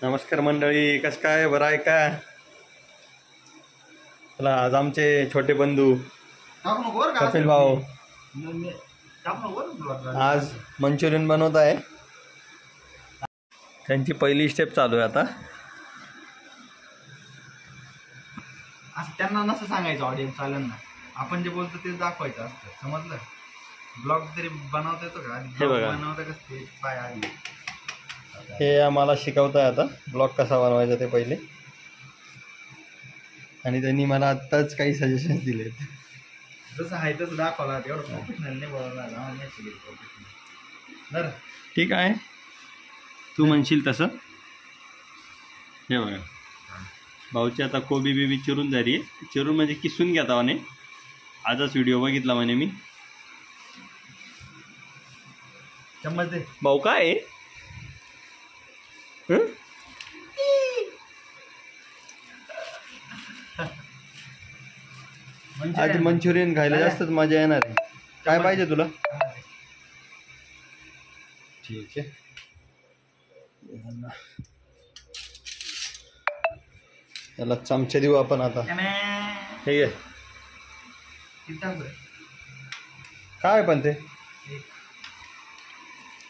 नमस्कार मंडळी, कसं काय, बरं आहे का? चला आज आमचे छोटे बंधू कपिल भाऊ आज मंचुरियन बनवत आहे. त्यांची पहिली स्टेप चालू आहे आता. असं त्यांना नसं सांगायचं, ऑडियन्स आल्यांना आपण जे बोलतो ते दाखवायचं असतं, समजलं? ब्लॉग तरी बनवता येतो का? हे बघा, बनवता कसं ते पाय आधी हे आम्हाला शिकवत आहे आता ब्लॉग कसा बनवायचा ते पहिले. आणि त्यांनी मला आत्ताच काही सजेशन दिले. जसं आहे तसं दाखवला, एवढं प्रोफेशनल नाही बोलणार. बरं ठीक आहे, तू म्हणशील तसं. हे बघा, भाऊची आता कोबी बिबी चिरून झाली आहे. चिरून म्हणजे किसून घेता म्हणे. आजच व्हिडिओ बघितला म्हणे मी. चम्मच दे भाऊ. काय आहे? आज मंचुरियन खायला जास्तच मजा येणार आहे. काय पाहिजे तुला? ठीक आहे, याला चमचे देऊ आपण आता. ठीक आहे. काय पण ते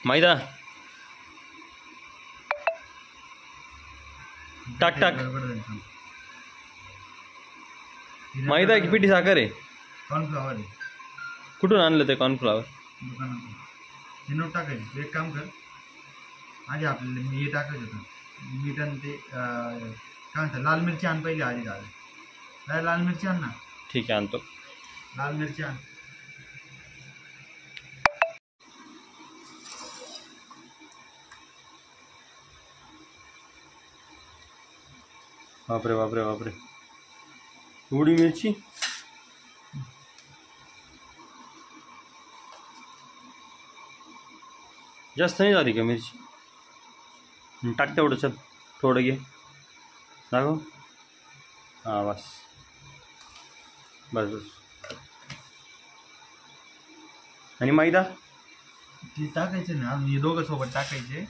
मैदा टाक टाक. मैदा की पिठी साखर आहे? कॉर्नफ्लॉवर. कुठून आणलं ते कॉर्नफ्लॉवर? दुकानात. हे नोट टाकायचं. एक काम कर, आधी आपल्याला हे टाकायचं होतं मीठ आणि ते काय म्हणतात, लाल मिरची आण पहिले. आधी लाल मिरची आण ना. ठीक आहे, आणतो. लाल मिरची आण. बापरे बापरे बापरे, एवढी मिरची? जास्त नाही झाली का मिरची? टाक तेवढं. चल थोडं घे, दाखव. हां बस बस बस. आणि मैदा ते टाकायचं ना, हे दोघं सोबत टाकायचे.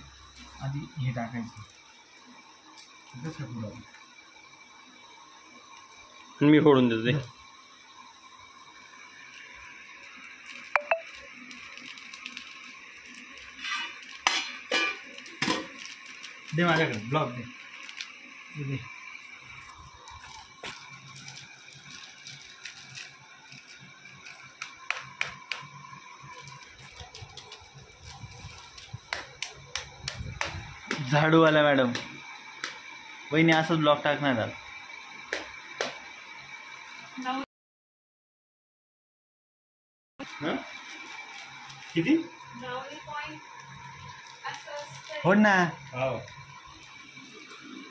आधी हे टाकायचं. कसं पुढं मी फोडून देतो ते. दे माझ्याकडे ब्लॉक दे. झाडूवाला मॅडम वहिनी असंच ब्लॉक टाकणार आहात. किती? हो ना.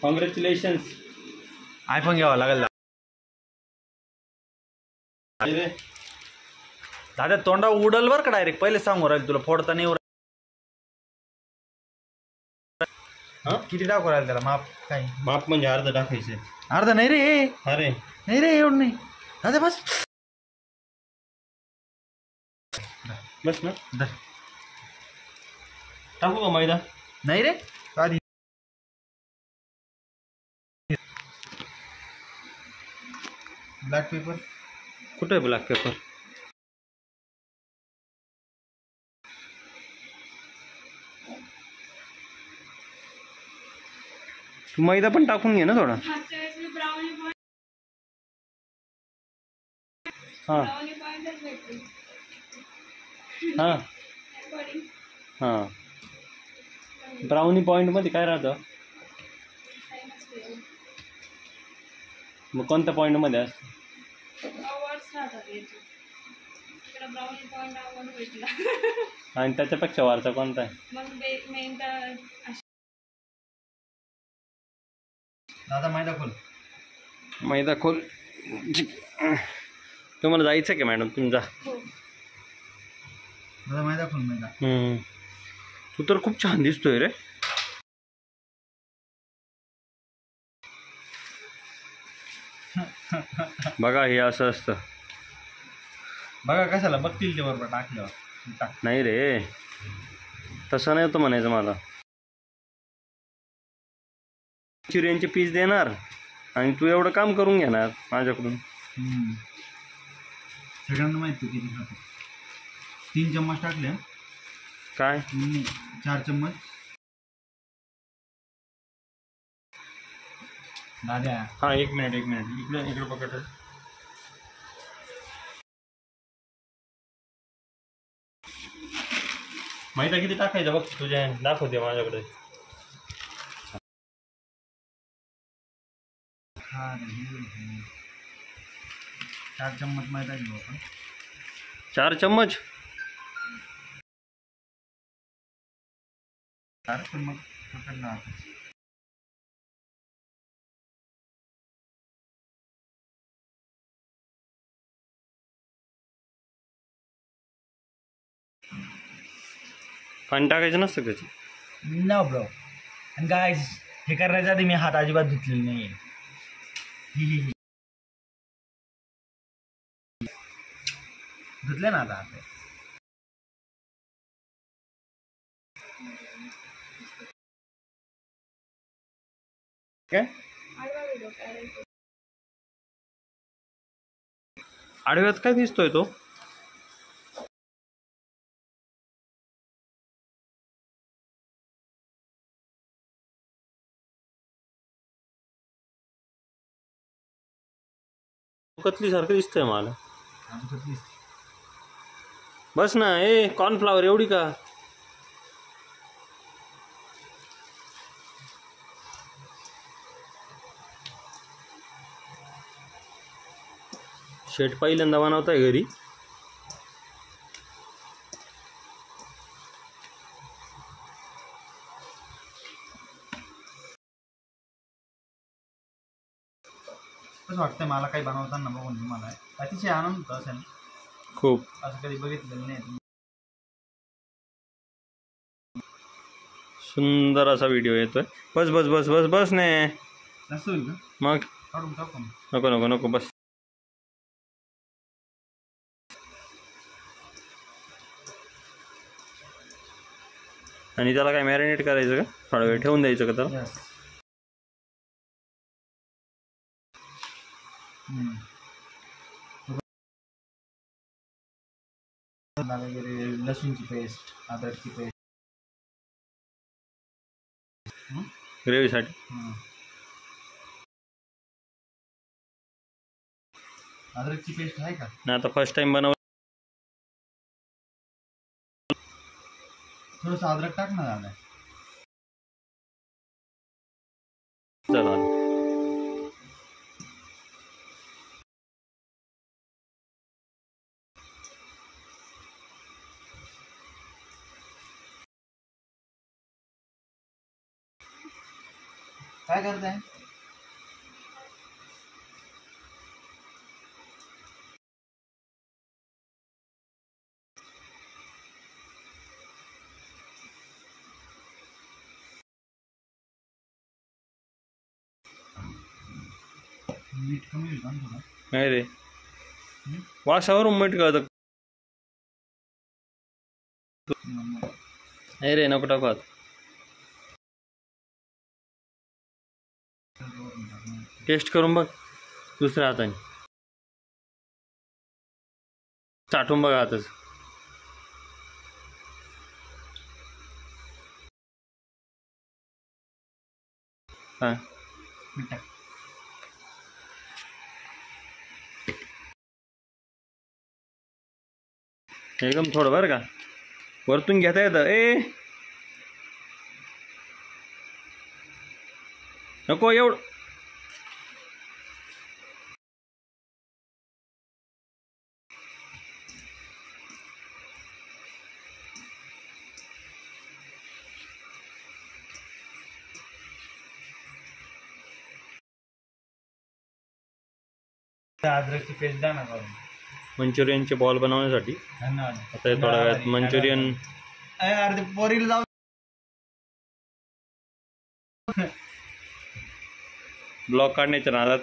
कॉंग्रॅच्युलेशन्स. आयफोन घ्यावा लागेल दादा. तोंडा उडल वर का डायरेक्ट, पहिले सांगू राहील तुला. फोडता नाही. किती टाकू राहील त्याला माप? काय माप म्हणजे अर्ध टाकायचे. अर्ध नाही रे. अरे नाही रे, एवढं नाही दादा. बस बस ना. टाकू का मैदा? नाही रे. आधी ब्लॅक पेपर कुठं आहे? ब्लॅक पेपर तू मैदा पण टाकून घे ना थोडा. हां हां हां. ब्राउनी पॉईंटमध्ये काय राहतं? मग कोणत्या पॉईंटमध्ये असतं? आणि त्याच्यापेक्षा वरचा कोणता आहे? दादा मैदा खोल. मैदा खोल. तुम्हाला जायचं का मॅडम? तुम्ही जा. दादा मैदा खोल. मैदा. तू तर खूप छान दिसतोय रे. बघा, हे असं असतं. बघा कशाला बघतील ते बरोबर टाकल्यावर. नाही रे, तसं नाही होतं म्हणायचं मला. मंचुरियनचे पीस देणार आणि तू एवढं काम करून घेणार माझ्याकडून. सगळ्यांना माहिती किती खातो. 3 चम्मच टाकले. काय 4 चम्मच. दादा हां, एक मिनिट इकडे पकड. माहिती किती टाकायचं बघ, तुझ्या दाखवते माझ्याकडे. हा 4 चम्मच माहीत आहे आपण. 4 चम्मच. 4 चम्मच पकडला. पाणी टाकायचं नसतं त्याची. No bro. आणि गाईज हे करण्याच्या आधी मी हात अजिबात धुतलेले नाही आहे. धुतले ना आता हात. काय आडव्यात काय दिसतोय तो? कतली सारखं दिसतंय मला. बस ना. कॉर्नफ्लावर एवढी का? शेट पहिल्यांदा बनवताय घरी. कसं वाटतंय मला काही बनवताना बघून. मला अतिशय आनंद होतो. असेल खूप. असं कधी बघितलेलं नाही. सुंदर असा व्हिडिओ येतोय. बस बस बस बस बस ने. जास्त होईल का? मग काढून टाकू. नको नको नको बस. आणि त्याला काय मॅरिनेट करायचं का? थोडा वेळ ठेवून द्यायचं का त्याला? वगैरे लसूणची पेस्ट, अद्रकची पेस्ट. ग्रेव्हीसाठी. अद्रकची पेस्ट आहे का? नाही, आता फर्स्ट टाइम बनव. थोडंसं अद्रक टाक ना दादा. चला काय करताय? मीठ कमी होईल का थोडं? नाही रे, वासावरून मीठ कळतं. नाही रे, नको टाकू. टेस्ट करून बघ दुसऱ्या हाताने. चाटून बघ हातच. हां मीठ एकदम थोडं बरं का, वरतून घेता येतं. नको एवढं. अद्रकची पेस्ट द्या ना करून. मंचुरियनचे बॉल बनवण्यासाठी. धन्यवाद. आता हे थोड्या वेळात मंचुरियन. अरे ते पोरीला जाऊ. ब्लॉग काढण्याच्या नादात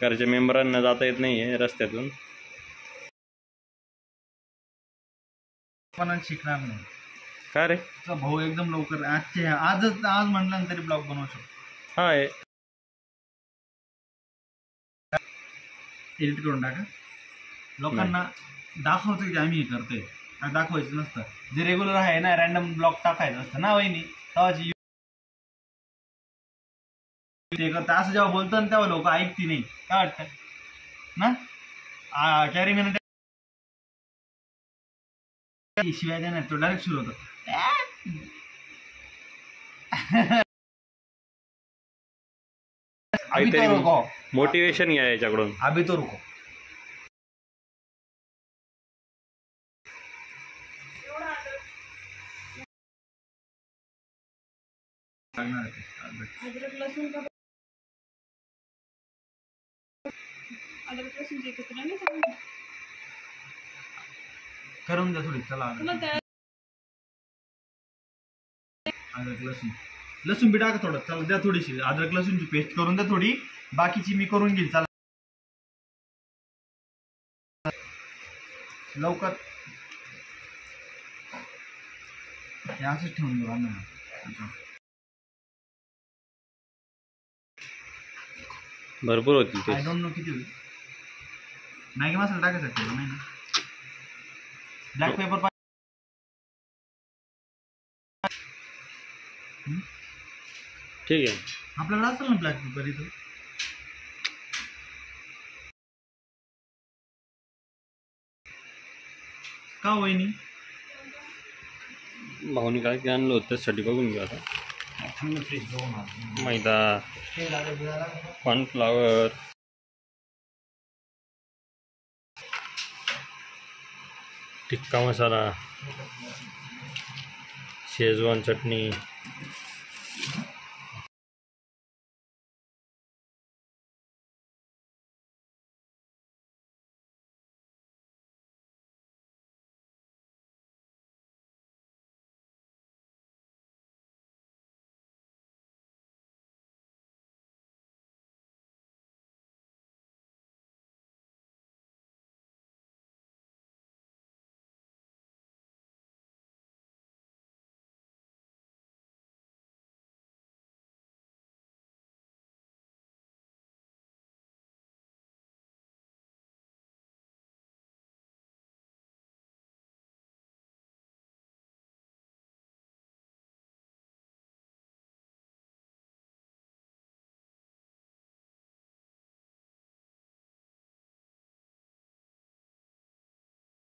घरच्या मेंबरांना जाता येत नाही आहे रस्त्यातून. पण शिकणार नाही. काय रे? तुझा भाऊ एकदम लवकर आज म्हणलं ना तरी ब्लॉग बनवू शकतो. हा एडिट करून टाका. लोकांना दाखवतो की आम्ही हे करतोय, दाखवायचं नसतं. जे रेग्युलर आहे ना रॅन्डम ब्लॉग टाकायचं असतं ना वहिनी, तेव्हाची ते करतं. असं जेव्हा बोलतो ना तेव्हा लोक ऐकती नाही. काय वाटतं ना? कॅरी मिनिट शिवाय देणार तो डायरेक्ट सुरू होतो. अभी तो रुको, मोटिवेशन घ्या याच्याकडून. अभी तो रुको. अदरक लसूण एकत्र नाही चांगलं करून द्या थोडी. चला मग त्या अद्रक लसूण बी टाका थोडं. चला द्या थोडीशी अद्रक लसूणची पेस्ट करून द्या थोडी. बाकीची मी करून घेईल. चला लवकर. हे असंच ठेवून देऊ आम्ही. भरपूर होती आय डोंट नो किती होईल. मॅगी मसाला टाकायचा नाही ना. ब्लॅक पेपर ठीक आहे. आपल्याकडे असेल ना ब्लॅक पेपर इथं. का वहिनी भाऊनी काय काय आणलं होतं त्यासाठी बघून घेऊ आता. मैदा, कॉर्नफ्लावर, टिक्का मसाला, शेजवान चटणी,